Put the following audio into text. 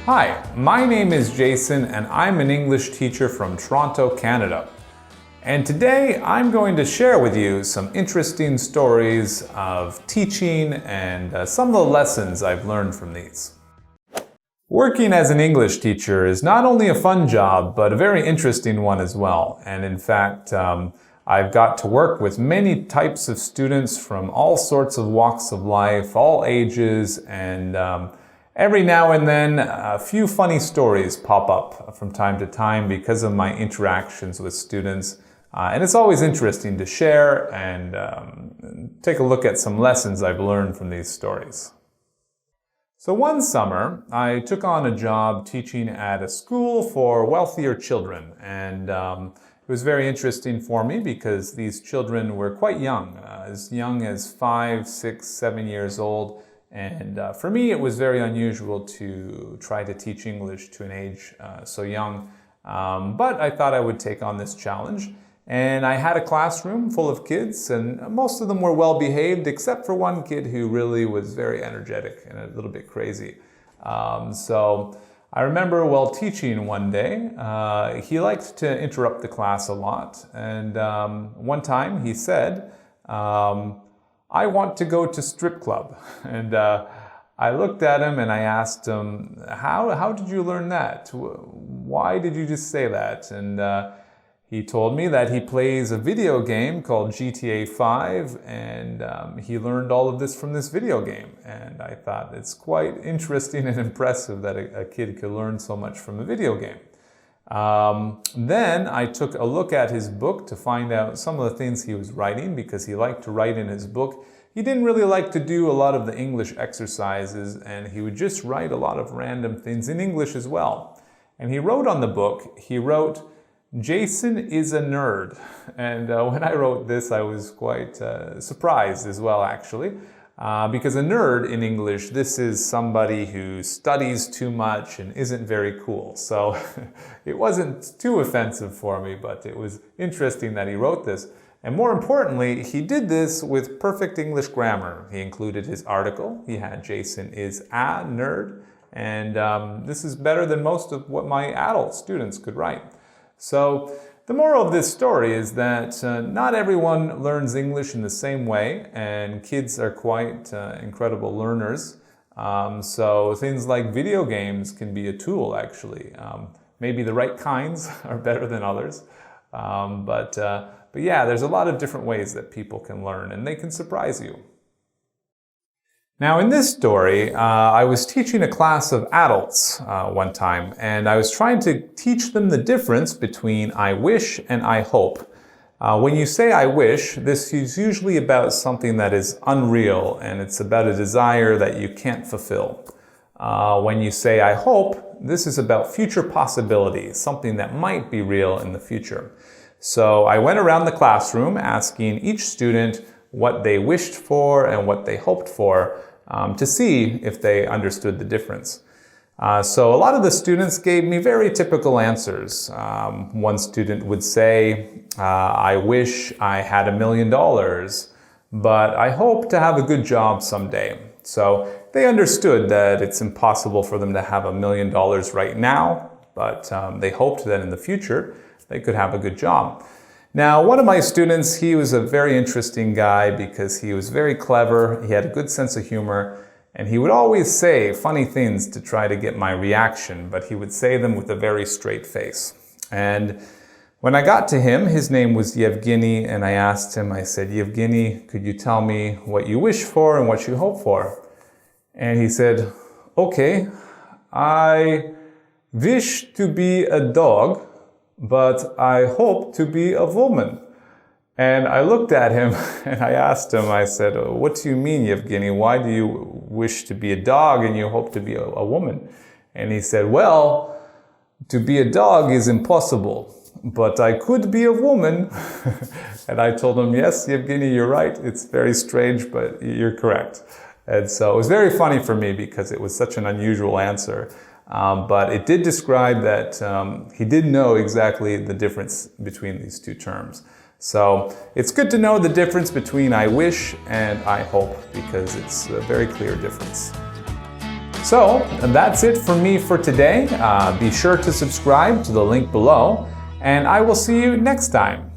Hi, my name is Jason and I'm an English teacher from Toronto, Canada. And today I'm going to share with you some interesting stories of teaching and some of the lessons I've learned from these. Working as an English teacher is not only a fun job, but a very interesting one as well. And in fact, I've got to work with many types of students from all sorts of walks of life, all ages, and every now and then a few funny stories pop up from time to time because of my interactions with students. And it's always interesting to share and take a look at some lessons I've learned from these stories. So one summer, I took on a job teaching at a school for wealthier children, and it was very interesting for me because these children were quite young as 5, 6, 7 years old, and for me it was very unusual to try to teach English to an age so young, but I thought I would take on this challenge. And I had a classroom full of kids, and most of them were well behaved, except for one kid who really was very energetic and a little bit crazy. So I remember while teaching one day, he liked to interrupt the class a lot. And one time he said, "I want to go to strip club." And I looked at him and I asked him, how did you learn that? Why did you just say that? And he told me that he plays a video game called GTA 5, and he learned all of this from this video game. And I thought it's quite interesting and impressive that a kid could learn so much from a video game. Then I took a look at his book to find out some of the things he was writing, because he liked to write in his book. He didn't really like to do a lot of the English exercises, and he would just write a lot of random things in English as well. And he wrote on the book, he wrote, "Jason is a nerd." And when I wrote this, I was quite surprised as well, actually, because a nerd in English, this is somebody who studies too much and isn't very cool. So it wasn't too offensive for me, but it was interesting that he wrote this. And more importantly, he did this with perfect English grammar. He included his article. He had Jason is a nerd. And this is better than most of what my adult students could write. So the moral of this story is that not everyone learns English in the same way, and kids are quite incredible learners. So things like video games can be a tool, actually. Maybe the right kinds are better than others. But yeah, there's a lot of different ways that people can learn, and they can surprise you. Now in this story, I was teaching a class of adults one time, and I was trying to teach them the difference between I wish and I hope. When you say I wish, this is usually about something that is unreal, and it's about a desire that you can't fulfill. When you say I hope, this is about future possibilities, something that might be real in the future. So I went around the classroom asking each student what they wished for and what they hoped for, to see if they understood the difference. So a lot of the students gave me very typical answers. One student would say, "I wish I had $1 million, but I hope to have a good job someday." So they understood that it's impossible for them to have $1 million right now, but they hoped that in the future they could have a good job. Now, one of my students, he was a very interesting guy because he was very clever, he had a good sense of humor, and he would always say funny things to try to get my reaction, but he would say them with a very straight face. And when I got to him, his name was Yevgeny, and I asked him, I said, "Yevgeny, could you tell me what you wish for and what you hope for?" And he said, "Okay, I wish to be a dog, but I hope to be a woman." And I looked at him and I asked him, I said, "What do you mean, Yevgeny? Why do you wish to be a dog and you hope to be a woman?" And he said, "Well, to be a dog is impossible, but I could be a woman." And I told him, "Yes, Yevgeny, you're right. It's very strange, but you're correct." And so it was very funny for me because it was such an unusual answer. But it did describe that he did know exactly the difference between these two terms. So it's good to know the difference between I wish and I hope, because it's a very clear difference. So that's it for me for today. Be sure to subscribe to the link below, and I will see you next time.